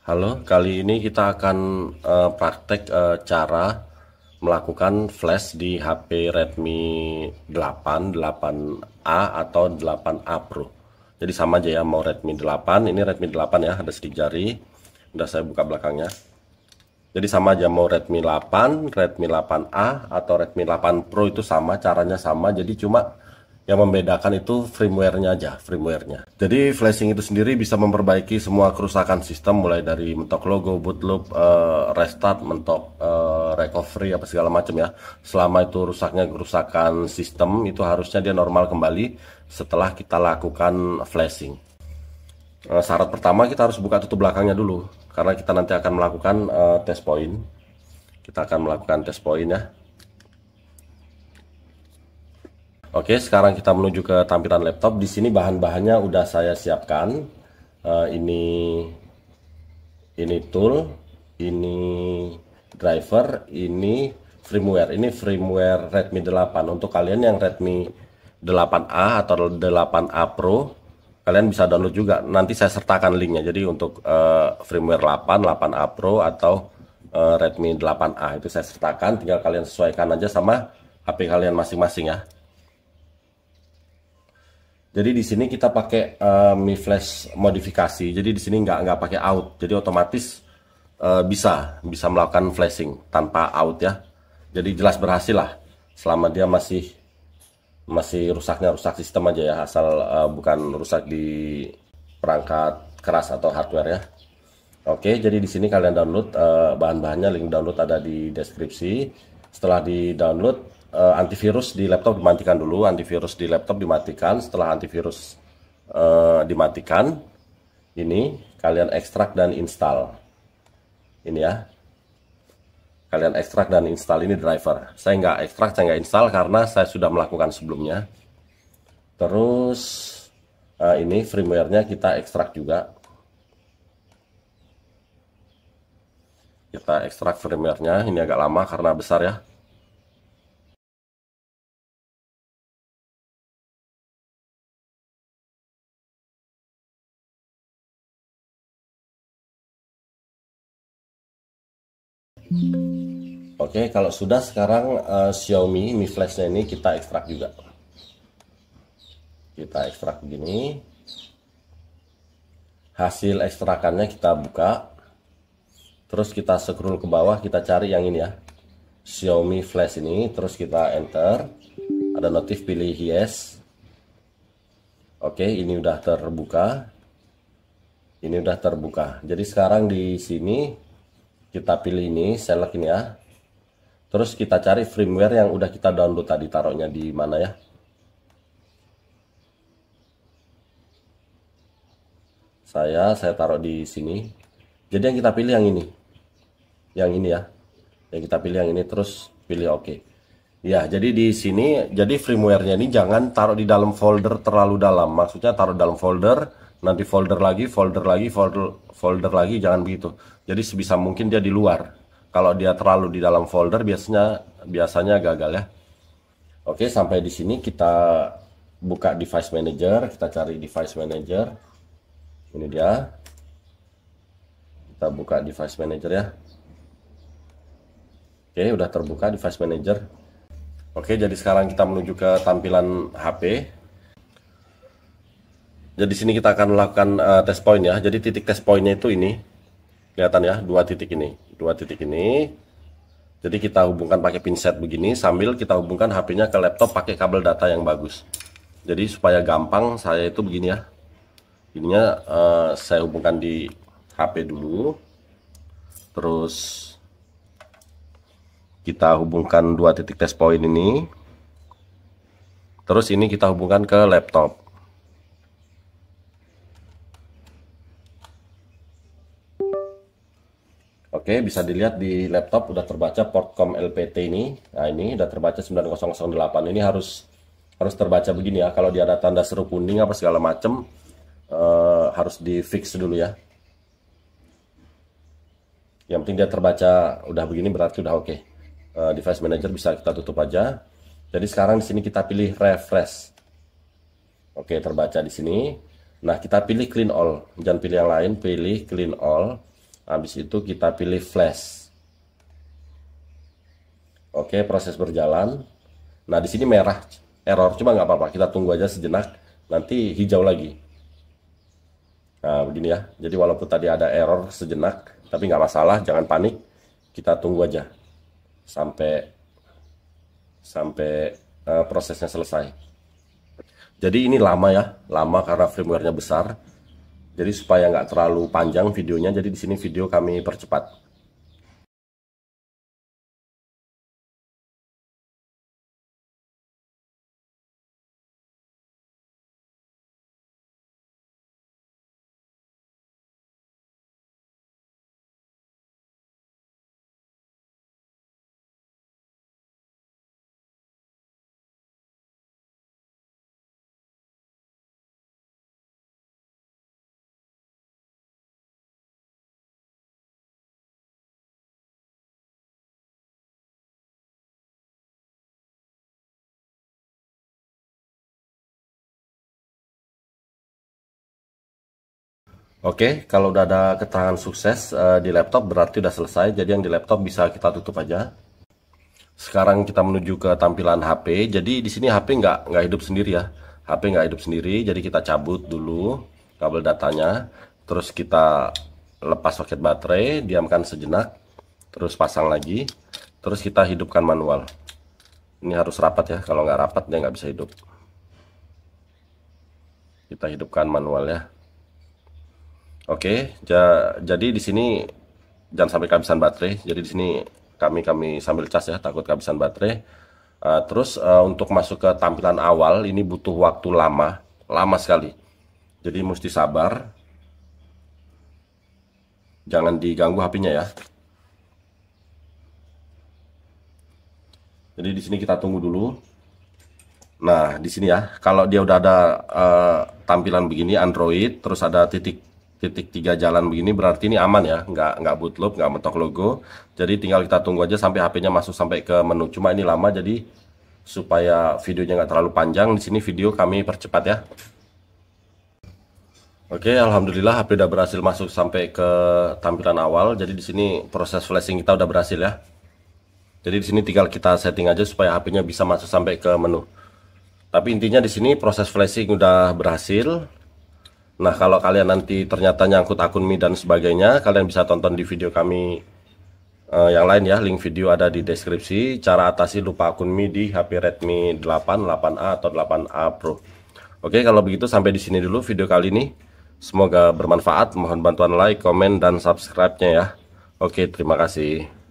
Halo, kali ini kita akan praktek cara melakukan flash di HP Redmi 8, 8A atau 8A Pro. Jadi sama aja ya, mau Redmi 8, ini Redmi 8 ya, ada sidik jari. Udah saya buka belakangnya. Jadi sama aja mau Redmi 8, Redmi 8A atau Redmi 8 Pro itu sama, caranya sama. Jadi cuma yang membedakan itu firmware-nya aja, firmware-nya. Jadi flashing itu sendiri bisa memperbaiki semua kerusakan sistem mulai dari mentok logo, bootloop, restart, mentok recovery apa segala macam ya. Selama itu rusaknya kerusakan sistem itu harusnya dia normal kembali setelah kita lakukan flashing. Syarat pertama kita harus buka tutup belakangnya dulu karena kita nanti akan melakukan test point. Kita akan melakukan test point ya. Oke, sekarang kita menuju ke tampilan laptop. Di sini bahan-bahannya udah saya siapkan. Ini tool, ini driver, ini firmware. Ini firmware Redmi 8. Untuk kalian yang Redmi 8A atau 8A Pro, kalian bisa download juga. Nanti saya sertakan linknya. Jadi untuk firmware 8, 8A Pro atau Redmi 8A itu saya sertakan. Tinggal kalian sesuaikan aja sama HP kalian masing-masing ya. Jadi di sini kita pakai Mi Flash modifikasi. Jadi di sini nggak pakai out. Jadi otomatis bisa melakukan flashing tanpa out ya. Jadi jelas berhasil lah. Selama dia masih rusak sistem aja ya, asal bukan rusak di perangkat keras atau hardware ya. Oke, jadi di sini kalian download bahan-bahannya, link download ada di deskripsi. Setelah di download, antivirus di laptop dimatikan dulu. Antivirus di laptop dimatikan. Setelah antivirus dimatikan, ini kalian ekstrak dan install. Ini ya, kalian ekstrak dan install. Ini driver. Saya nggak ekstrak, saya nggak install karena saya sudah melakukan sebelumnya. Terus ini firmware-nya kita ekstrak juga. Kita ekstrak firmware-nya. Ini agak lama karena besar ya. Oke, kalau sudah sekarang Xiaomi Mi Flash-nya ini kita ekstrak juga. Kita ekstrak begini. Hasil ekstrakannya kita buka. Terus kita scroll ke bawah, kita cari yang ini ya. Xiaomi Flash ini, terus kita enter. Ada notif pilih yes. Oke, ini udah terbuka. Ini udah terbuka. Jadi sekarang di sini kita pilih ini, select ini ya. Terus kita cari firmware yang udah kita download tadi, taruhnya di mana ya? Saya taruh di sini. Jadi yang kita pilih yang ini. Yang ini ya. Yang kita pilih yang ini, terus pilih OK. Ya, jadi di sini, jadi firmware-nya ini jangan taruh di dalam folder terlalu dalam. Maksudnya taruh dalam folder, nanti folder lagi, folder lagi, jangan begitu. Jadi sebisa mungkin dia di luar. Kalau dia terlalu di dalam folder, biasanya gagal ya. Oke, sampai di sini kita buka device manager, kita cari device manager. Ini dia. Kita buka device manager ya. Oke, udah terbuka device manager. Oke, jadi sekarang kita menuju ke tampilan HP. Jadi sini kita akan melakukan test point ya. Jadi titik test pointnya itu ini. Kelihatan ya, dua titik ini. Jadi kita hubungkan pakai pinset begini sambil kita hubungkan HP-nya ke laptop pakai kabel data yang bagus. Jadi supaya gampang saya itu begini ya. Ininya saya hubungkan di HP dulu. Terus kita hubungkan dua titik test point ini. Terus ini kita hubungkan ke laptop. Oke, bisa dilihat di laptop udah terbaca port COM LPT ini. Nah, ini udah terbaca 9008. Ini harus terbaca begini ya. Kalau dia ada tanda seru kuning apa segala macem, harus di fix dulu ya. Yang penting dia terbaca udah begini berarti udah oke. Device manager bisa kita tutup aja. Jadi sekarang di sini kita pilih refresh. Oke, terbaca di sini. Nah, kita pilih clean all. Jangan pilih yang lain, pilih clean all. Habis itu kita pilih flash. Oke, proses berjalan. Nah, di sini merah error, cuma nggak apa-apa, kita tunggu aja sejenak, nanti hijau lagi. Nah, begini ya. Jadi walaupun tadi ada error sejenak, tapi nggak masalah, jangan panik. Kita tunggu aja sampai prosesnya selesai. Jadi ini lama ya, lama karena firmware-nya besar. Jadi supaya nggak terlalu panjang videonya, jadi di sini video kami percepat. Oke, kalau udah ada keterangan sukses di laptop berarti udah selesai. Jadi yang di laptop bisa kita tutup aja. Sekarang kita menuju ke tampilan HP. Jadi di sini HP nggak hidup sendiri ya. HP nggak hidup sendiri. Jadi kita cabut dulu kabel datanya. Terus kita lepas soket baterai, diamkan sejenak. Terus pasang lagi. Terus kita hidupkan manual. Ini harus rapat ya. Kalau nggak rapat dia nggak bisa hidup. Kita hidupkan manual ya. Oke, jadi di sini jangan sampai kehabisan baterai. Jadi di sini kami sambil cas ya, takut kehabisan baterai. Terus untuk masuk ke tampilan awal ini butuh waktu lama sekali. Jadi mesti sabar. Jangan diganggu HP-nya ya. Jadi di sini kita tunggu dulu. Nah, di sini ya, kalau dia udah ada tampilan begini Android, terus ada titik 3 jalan begini, berarti ini aman ya, nggak bootloop, nggak mentok logo. Jadi tinggal kita tunggu aja sampai HP-nya masuk sampai ke menu. Cuma ini lama, jadi supaya videonya nggak terlalu panjang, di sini video kami percepat ya. Oke, alhamdulillah HP udah berhasil masuk sampai ke tampilan awal. Jadi di sini proses flashing kita udah berhasil ya. Jadi di sini tinggal kita setting aja supaya HP-nya bisa masuk sampai ke menu. Tapi intinya di sini proses flashing udah berhasil. Nah, kalau kalian nanti ternyata nyangkut akun Mi dan sebagainya, kalian bisa tonton di video kami yang lain ya. Link video ada di deskripsi. Cara atasi lupa akun Mi di HP Redmi 8, 8A atau 8A Pro. Oke, kalau begitu sampai di sini dulu video kali ini. Semoga bermanfaat. Mohon bantuan like, komen, dan subscribe-nya ya. Oke, terima kasih.